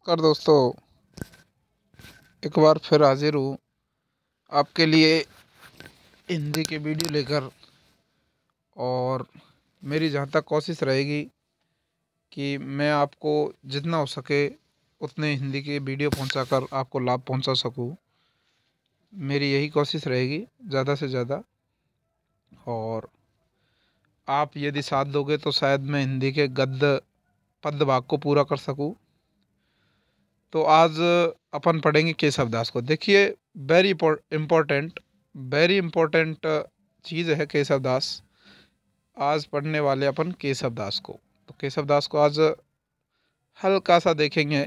नमस्कार दोस्तों, एक बार फिर हाजिर हूँ आपके लिए हिंदी के वीडियो लेकर। और मेरी जहाँ तक कोशिश रहेगी कि मैं आपको जितना हो सके उतने हिंदी के वीडियो पहुँचाकर आपको लाभ पहुँचा सकूँ। मेरी यही कोशिश रहेगी ज़्यादा से ज़्यादा। और आप यदि साथ दोगे तो शायद मैं हिंदी के गद्य पद्य भाग को पूरा कर सकूँ। तो आज अपन पढ़ेंगे केशवदास को। देखिए, वेरी इम्पोर्टेंट चीज़ है केशवदास। आज पढ़ने वाले अपन केशवदास को। तो केशवदास को आज हल्का सा देखेंगे।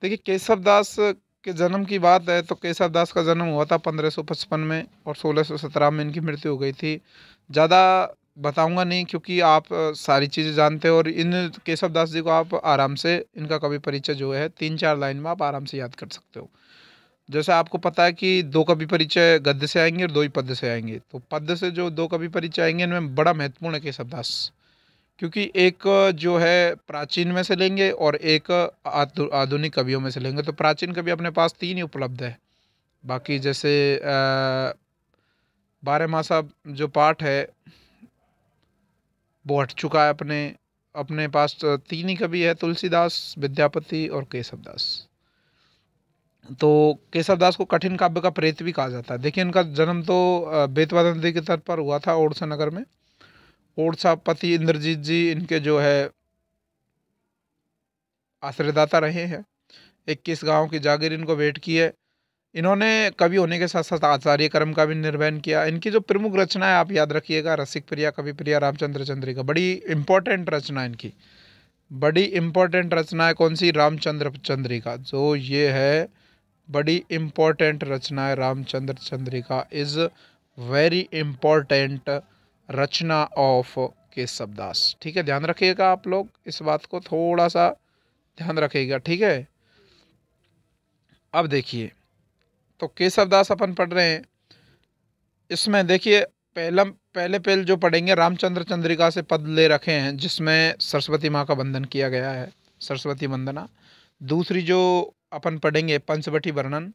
देखिए, केशवदास के जन्म की बात है तो केशवदास का जन्म हुआ था 1555 में और 1617 में इनकी मृत्यु हो गई थी। ज़्यादा बताऊंगा नहीं क्योंकि आप सारी चीज़ें जानते हो और इन केशवदास जी को आप आराम से इनका कवि परिचय जो है 3-4 लाइन में आप आराम से याद कर सकते हो। जैसे आपको पता है कि 2 कवि परिचय गद्य से आएंगे और 2 ही पद्य से आएंगे। तो पद्य से जो 2 कवि परिचय आएंगे इनमें बड़ा महत्वपूर्ण है केशवदास, क्योंकि एक जो है प्राचीन में से लेंगे और एक आधुनिक कवियों में से लेंगे। तो प्राचीन कवि अपने पास 3 ही उपलब्ध है। बाकी जैसे 12मासा जो पाठ है वो हट चुका है। अपने पास तो 3 ही कवि है, तुलसीदास, विद्यापति और केशवदास। तो केशवदास को कठिन काव्य का प्रेत भी कहा जाता है। देखिए, इनका जन्म तो बेतवा नदी के तट पर हुआ था, ओडिशा नगर में। ओडिशा पति इंद्रजीत जी इनके जो है आश्रयदाता रहे हैं। 21 गांव की जागीर इनको भेंट की है। इन्होंने कवि होने के साथ साथ आचार्य कर्म का भी निर्वहन किया। इनकी जो प्रमुख रचना है आप याद रखिएगा, रसिक प्रिया, कवि प्रिया, रामचंद्र चंद्रिका। बड़ी इंपॉर्टेंट रचना इनकी, बड़ी इंपॉर्टेंट रचना है। कौन सी? रामचंद्र चंद्रिका। जो ये है बड़ी इंपॉर्टेंट रचना है, Ramchandra Chandrika is very important रचना ऑफ केशवदास। ठीक है, ध्यान रखिएगा आप लोग, इस बात को थोड़ा सा ध्यान रखिएगा। ठीक है, अब देखिए, तो केशवदास अपन पढ़ रहे हैं। इसमें देखिए, पहले जो पढ़ेंगे रामचंद्र चंद्रिका से पद ले रखे हैं जिसमें सरस्वती माँ का वंदन किया गया है, सरस्वती वंदना। दूसरी जो अपन पढ़ेंगे पंचवटी वर्णन।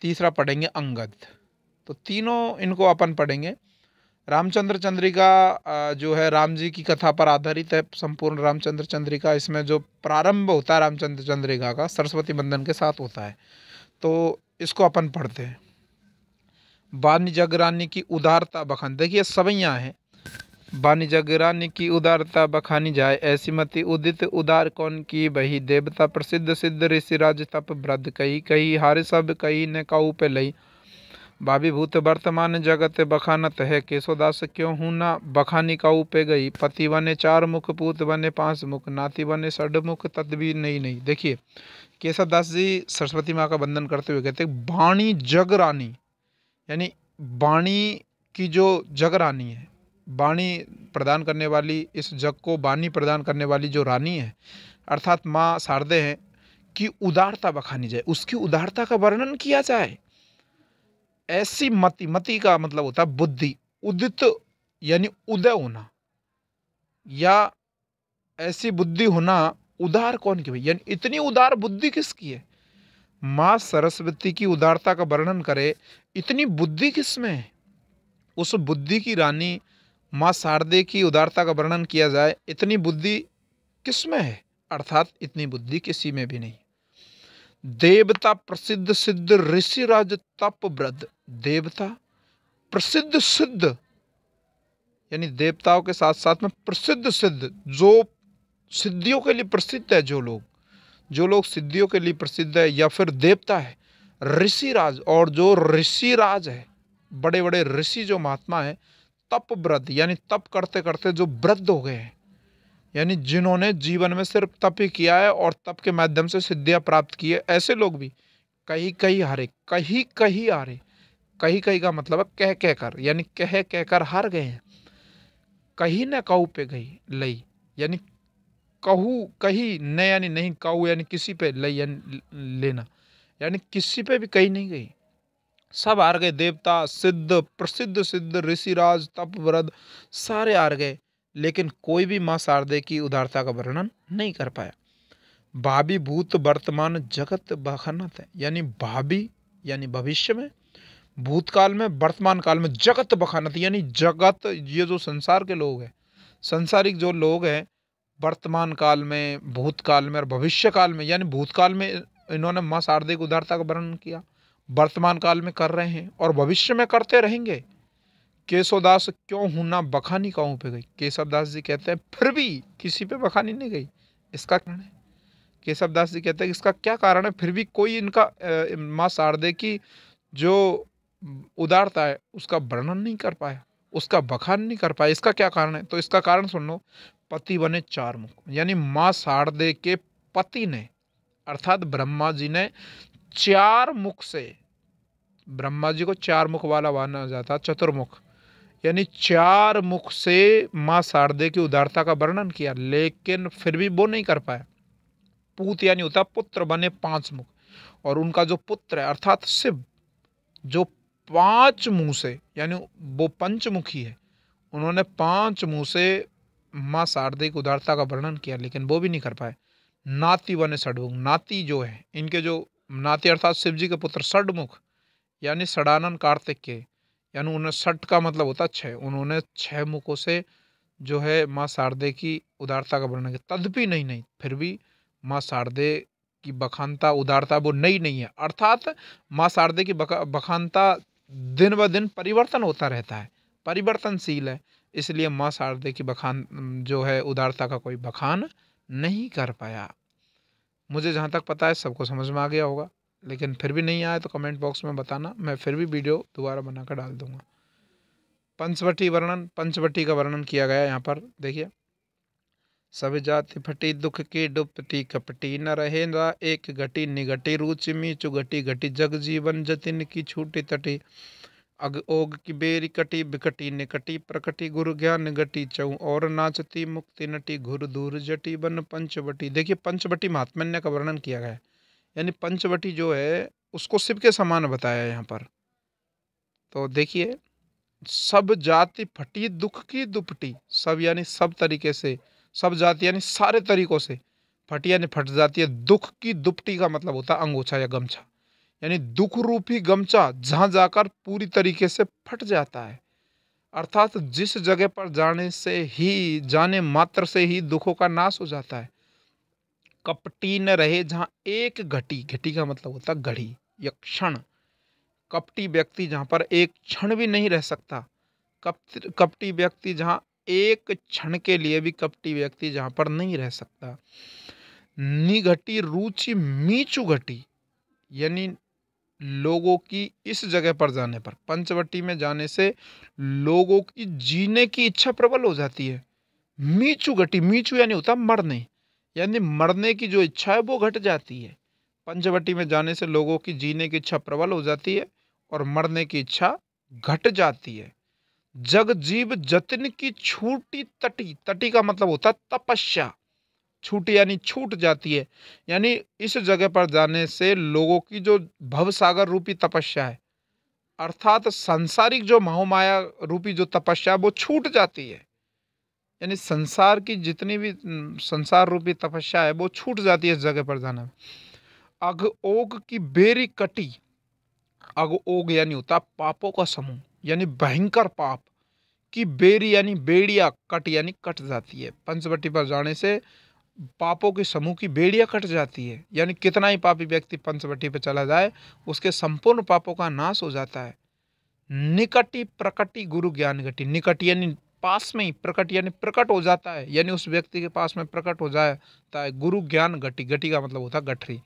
तीसरा पढ़ेंगे अंगद। तो तीनों इनको अपन पढ़ेंगे। रामचंद्र चंद्रिका जो है राम जी की कथा पर आधारित है संपूर्ण रामचंद्र चंद्रिका। इसमें जो प्रारंभ होता है रामचंद्र चंद्रिका का सरस्वती वंदन के साथ होता है। तो इसको अपन पढ़ते हैं। बानी जगरानी की उदारता बखान। देखिए, सवैयाँ हैं। बानी जगरानी की उदारता बखानी जाए, ऐसी मति उदित उदार कौन की बही। देवता प्रसिद्ध सिद्ध ऋषि राज तप ब्रद, कही कही हारे सब कही ने काऊ पे लई। भाभी भूत वर्तमान जगत बखानत है, केशवदास क्यों हूँ ना बखानी काऊ पे गई। पति बने 4 मुख, पूत बने 5 मुख, नाती बने 6 मुख, तदबीर नहीं नहीं। देखिए, केशवदास जी सरस्वती माँ का वंदन करते हुए कहते बाणी जगरानी, यानी वाणी की जो जग रानी है, वाणी प्रदान करने वाली, इस जग को वाणी प्रदान करने वाली जो रानी है अर्थात माँ शारदे हैं, की उदारता बखानी जाए, उसकी उदारता का वर्णन किया जाए। ऐसी मति, मति का मतलब होता है बुद्धि, उदित यानी उदय होना, या ऐसी बुद्धि होना उदार कौन की भाई, यानी इतनी उदार बुद्धि किसकी है। माँ सरस्वती की उदारता का वर्णन करे, इतनी बुद्धि किसमें है। उस बुद्धि की रानी माँ शारदे की उदारता का वर्णन किया जाए, इतनी बुद्धि किसमें है, अर्थात इतनी बुद्धि किसी में भी नहीं। देवता प्रसिद्ध सिद्ध ऋषि राज तप ब्रद। देवता प्रसिद्ध सिद्ध, यानी देवताओं के साथ साथ में प्रसिद्ध सिद्ध, जो सिद्धियों के लिए प्रसिद्ध है, जो लोग सिद्धियों के लिए प्रसिद्ध है या फिर देवता है। ऋषिराज, और जो ऋषिराज है, बड़े बड़े ऋषि जो महात्मा है। तप व्रत, यानी तप करते करते जो वृद्ध हो गए हैं, यानी जिन्होंने जीवन में सिर्फ तप ही किया है और तप के माध्यम से सिद्धियां प्राप्त की है, ऐसे लोग भी कहीं कहीं हारे, कहीं कहीं हारे। कहीं कहीं का मतलब है कह कह कर, यानी कह कह कर हार गए हैं। कहीं न काऊ पे गई लई, यानी कहू कहीं न, यानी नहीं, काऊ यानी किसी पे, लई यानी लेना, यानी किसी पे भी कहीं नहीं गई। सब हार गए। देवता, सिद्ध, प्रसिद्ध सिद्ध, ऋषिराज, तपव्रत, सारे हार गए, लेकिन कोई भी माँ शारदे की उदारता का वर्णन नहीं कर पाया। भावी भूत वर्तमान जगत बखनत है, यानी भावी यानी भविष्य में, भूतकाल में, वर्तमान काल में जगत बखानत यानी जगत, ये जो संसार के लोग हैं, संसारिक जो लोग हैं, वर्तमान काल में, भूतकाल में और भविष्य काल में, यानी भूतकाल में इन्होंने मां शारदे की उदारता का वर्णन किया, वर्तमान काल में कर रहे हैं और भविष्य में करते रहेंगे। केशवदास क्यों हूं ना बखानी कहूं पे गई, केशवदास जी कहते हैं फिर भी किसी पे बखानी नहीं गई, इसका कारण है, केशवदास जी कहते हैं इसका क्या कारण है, फिर भी कोई इनका मां शारदे की जो उदारता है उसका वर्णन नहीं कर पाया, उसका बखान नहीं कर पाया, इसका क्या कारण है? तो इसका कारण सुन लो, पति बने चार मुख, यानी मां शारदे के पति ने अर्थात ब्रह्मा जी ने चार मुख से, ब्रह्मा जी को चार मुख वाला माना जाता, चतुर्मुख, यानी चार मुख से मां शारदे की उदारता का वर्णन किया, लेकिन फिर भी वो नहीं कर पाया। पूत यानी होता पुत्र, बने पांच मुख, और उनका जो पुत्र है अर्थात शिव, जो पांच मुंह से, यानी वो पंचमुखी है, उन्होंने पांच मुंह से मां शारदे की उदारता का वर्णन किया, लेकिन वो भी नहीं कर पाए। नाती बने षडमुख, नाती जो है इनके, जो नाती अर्थात शिव जी के पुत्र षडमुख, यानी षडानन कार्तिक के, यानी उन्हें षट का मतलब होता छह, उन्होंने छह मुखों से जो है मां शारदे की उदारता का वर्णन किया, तदपि नहीं, फिर भी मां शारदे की बखानता उदारता वो नई नहीं है, अर्थात मां शारदे की बखानता दिन ब दिन परिवर्तन होता रहता है, परिवर्तनशील है, इसलिए मां शारदे की बखान जो है उदारता का कोई बखान नहीं कर पाया। मुझे जहाँ तक पता है सबको समझ में आ गया होगा, लेकिन फिर भी नहीं आया तो कमेंट बॉक्स में बताना, मैं फिर भी वीडियो दोबारा बनाकर डाल दूंगा। पंचवटी वर्णन, पंचवटी का वर्णन किया गया यहाँ पर देखिए, सब जाति फटी दुख की डुपटी कपटी न रहे ना एक घटी निगटी रुचि मीचु घटी घटी जग जीवन जतिन की छूटी तटी अग ओग की बेरी कटी बिकटी निकटी प्रकटी गुरु ज्ञान गटी चऊ और नाचती मुक्ति नटी घुर दूर जटी बन पंचवटी। देखिए पंचवटी महात्मन्य का वर्णन किया गया है, यानी पंचवटी जो है उसको शिव के समान बताया है यहाँ पर। तो देखिए, सब जाति फटी दुख की दुपटी, सब यानी सब तरीके से, सब जाति यानी सारे तरीकों से, फटी यानी फट जाती है, दुख की दुपटी का मतलब होता है अंगोछा या गमछा, यानी दुख रूपी गमछा जहां जाकर पूरी तरीके से फट जाता है, अर्थात जिस जगह पर जाने से ही, जाने मात्र से ही दुखों का नाश हो जाता है। कपटी न रहे जहां एक घटी, घटी का मतलब होता है घड़ी या क्षण, कपटी व्यक्ति जहां पर एक क्षण भी नहीं रह सकता, कपटी व्यक्ति जहां एक क्षण के लिए भी कपटी व्यक्ति जहां पर नहीं रह सकता। निघटी रुचि मीचु घटी, यानी लोगों की इस जगह पर जाने पर, पंचवटी में जाने से लोगों की जीने की इच्छा प्रबल हो जाती है। मीचु घटी, मीचु यानी होता मरने, यानी मरने की जो इच्छा है वो घट जाती है। पंचवटी में जाने से लोगों की जीने की इच्छा प्रबल हो जाती है और मरने की इच्छा घट जाती है। जग जीव जतिन की छूटी तटी, तटी का मतलब होता है तपस्या, छूटी यानी छूट जाती है, यानी इस जगह पर जाने से लोगों की जो भवसागर रूपी तपस्या है, अर्थात सांसारिक जो मोहमाया रूपी जो तपस्या वो छूट जाती है, यानी संसार की जितनी भी संसार रूपी तपस्या है वो छूट जाती है इस जगह पर जाना। अघ ओग की बेरी कटी, अघ ओग यानी होता पापों का समूह, यानी भयंकर पाप की बेरी यानी बेड़िया, कट यानी कट जाती है, पंचवटी पर जाने से पापों के समूह की बेड़िया कट जाती है, यानी कितना ही पापी व्यक्ति पंचवटी पर चला जाए उसके संपूर्ण पापों का नाश हो जाता है। निकटी प्रकटी गुरु ज्ञान घटी, निकट यानी पास में ही, प्रकट यानी प्रकट हो जाता है, यानी उस व्यक्ति के पास में प्रकट हो जाता है। गुरु ज्ञान घटी, घटी का मतलब होता है गठरी,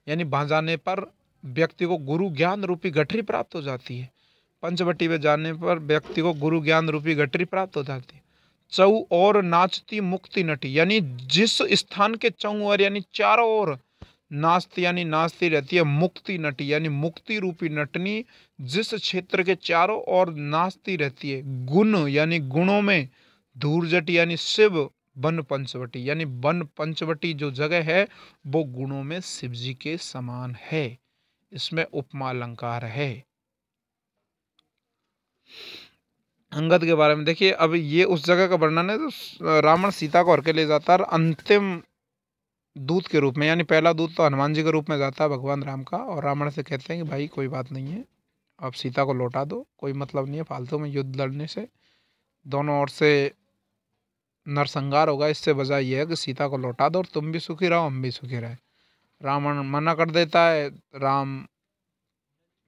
यानी वहां जाने पर व्यक्ति को गुरु ज्ञान रूपी गठरी प्राप्त हो जाती है। पंचवटी में जाने पर व्यक्ति को गुरु ज्ञान रूपी गठरी प्राप्त हो जाती है। चौ और नाचती मुक्ति नटी, यानी जिस स्थान के चौ और यानी चारों ओर नाचती यानी नाचती रहती है मुक्ति नटी, यानी मुक्ति रूपी नटनी जिस क्षेत्र के चारों ओर नाचती रहती है। गुण यानी गुणों में, धूर्जटी यानी शिव, वन पंचवटी यानी वन पंचवटी जो जगह है वो गुणों में शिव जी के समान है, इसमें उपमा अलंकार है। अंगद के बारे में देखिए, अब ये उस जगह का वर्णन है तो रावण सीता को हर के ले जाता है, अंतिम दूत के रूप में, यानी पहला दूत तो हनुमान जी के रूप में जाता है भगवान राम का, और रावण से कहते हैं कि भाई कोई बात नहीं है, अब सीता को लौटा दो, कोई मतलब नहीं है फालतू में युद्ध लड़ने से, दोनों ओर से नरसंहार होगा, इससे वजह यह है कि सीता को लौटा दो और तुम भी सुखी रहो हम भी सुखी रहे। रावण मना कर देता है, राम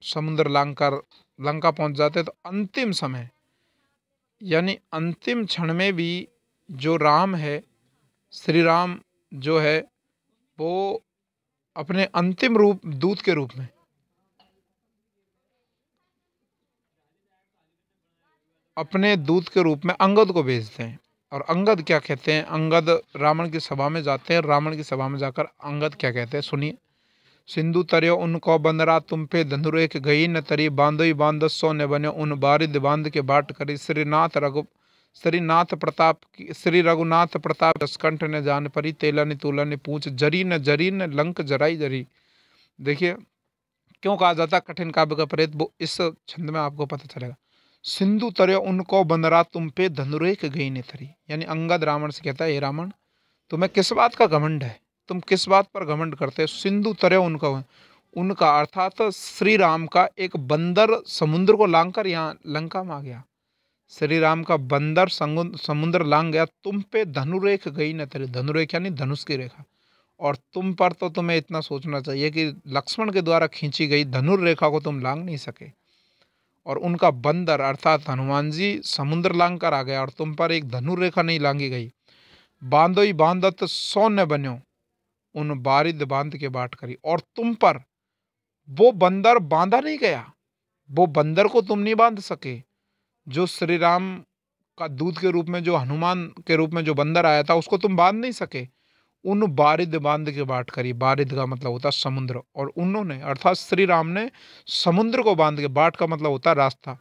समुद्र लांघकर लंका पहुंच जाते हैं। तो अंतिम समय यानी अंतिम क्षण में भी जो राम है, श्री राम जो है, वो अपने अंतिम रूप दूत के रूप में अपने दूत के रूप में अंगद को भेजते हैं। और अंगद क्या कहते हैं, अंगद रावण की सभा में जाते हैं, रावण की सभा में जाकर अंगद क्या कहते हैं सुनिए। सिंधु तरयो उनको बंदरा तुम पे धनुरेख गई न तरी बांधोई बांधसो ने बने उन बारिद बांध के बाट करी श्री रघुनाथ प्रताप दसकंठ ने जान परी तेलन तुलन पूछ जरी न लंक जराई जरी। देखिए क्यों कहा जाता कठिन काव्य का प्रेत, वो इस छंद में आपको पता चलेगा। सिंधु तरयो उनको बंदरा तुम पे धनुरेख गई ने तरी, यानी अंगद रावण से कहता है, हे रावण तुम्हें किस बात का घमंड है, तुम किस बात पर घमंड करते हो। सिंधु तरय उनका अर्थात श्री राम का एक बंदर समुद्र को लांघकर यहाँ लंका में आ गया। श्री राम का बंदर समुद्र लांघ गया, तुम पे धनुरेख गई न तेरे, धनुरेख यानी धनुष की रेखा, और तुम पर तो तुम्हें इतना सोचना चाहिए कि लक्ष्मण के द्वारा खींची गई धनुर्रेखा को तुम लांघ नहीं सके, और उनका बंदर अर्थात हनुमान जी समुद्र लांघ कर आ गया और तुम पर एक धनुर्रेखा नहीं लांघी गई। बांधोई बांधत सौन्य बन्यो उन बारिद बांध के बाट करी, और तुम पर वो बंदर बांधा नहीं गया, वो बंदर को तुम नहीं बांध सके। जो श्री राम का दूत के रूप में, जो हनुमान के रूप में जो बंदर आया था, उसको तुम बांध नहीं सके। उन बारिद बांध के बाट करी, बारिद का मतलब होता समुद्र, और उन्होंने अर्थात श्री राम ने समुद्र को बांध के, बाट का मतलब होता रास्ता,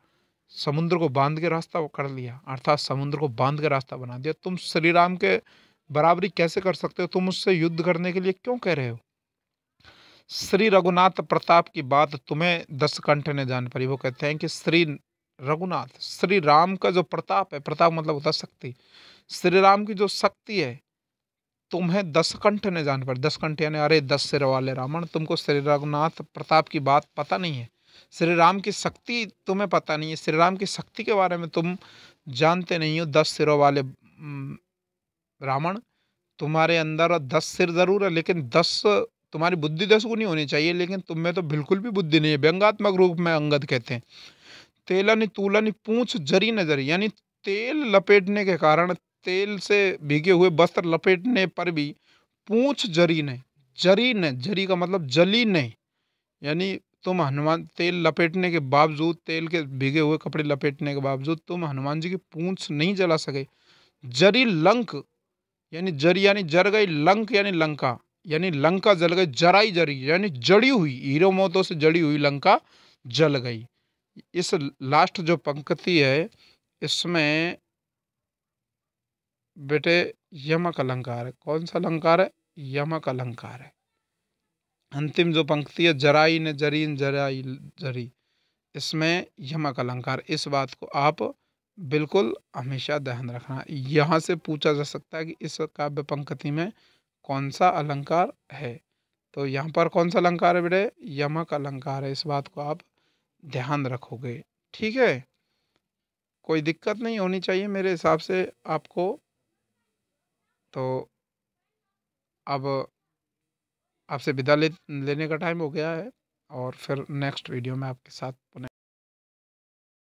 समुद्र को बांध के रास्ता वो कर लिया, अर्थात समुद्र को बांध के रास्ता बना दिया। तुम श्री राम के बराबरी कैसे कर सकते हो, तुम उससे युद्ध करने के लिए क्यों कह रहे हो। श्री रघुनाथ प्रताप की बात तुम्हें दसकंठ ने जान पड़ी। वो कहते हैं कि श्री रघुनाथ, श्री राम का जो प्रताप है, प्रताप मतलब होता शक्ति, श्री राम की जो शक्ति है तुम्हें दसकंठ ने जान पड़ी। दसकंठ यानी अरे 10 सिर वाले रावण, तुमको श्री रघुनाथ प्रताप की बात पता नहीं है, श्री राम की शक्ति तुम्हें पता नहीं है, श्री राम की शक्ति के बारे में तुम जानते नहीं हो। 10 सिरों वाले रावण, तुम्हारे अंदर 10 सिर जरूर है, लेकिन 10 तुम्हारी बुद्धि 10 गुनी होनी चाहिए, लेकिन तुम में तो बिल्कुल भी बुद्धि नहीं है। व्यंगात्मक रूप में अंगद कहते हैं तेलनी तूलनी पूंछ जरी न जरी, यानी तेल लपेटने के कारण, तेल से भीगे हुए वस्त्र लपेटने पर भी पूंछ जरी ने, जरी का मतलब जली नहीं, यानी तुम हनुमान, तेल लपेटने के बावजूद, तेल के भीगे हुए कपड़े लपेटने के बावजूद तुम हनुमान जी की पूंछ नहीं जला सके। जरी लंक यानी जरी यानी जर गई, लंक यानी लंका, यानी लंका जल गई, जराई जरी यानी जड़ी हुई, हीरो मोतों से जड़ी हुई लंका जल गई। इस लास्ट जो पंक्ति है इसमें बेटे यमक अलंकार है। कौन सा अलंकार है, यमक अलंकार है। अंतिम जो पंक्ति है जराई ने जरी जराई जरी, इसमें यमक अलंकार, इस बात को आप बिल्कुल हमेशा ध्यान रखना। यहाँ से पूछा जा सकता है कि इस काव्य पंक्ति में कौन सा अलंकार है, तो यहाँ पर कौन सा अलंकार है बेटे, यमक अलंकार है, इस बात को आप ध्यान रखोगे। ठीक है, कोई दिक्कत नहीं होनी चाहिए मेरे हिसाब से आपको। तो अब आपसे विदा लेने का टाइम हो गया है, और फिर नेक्स्ट वीडियो में आपके साथ पुनः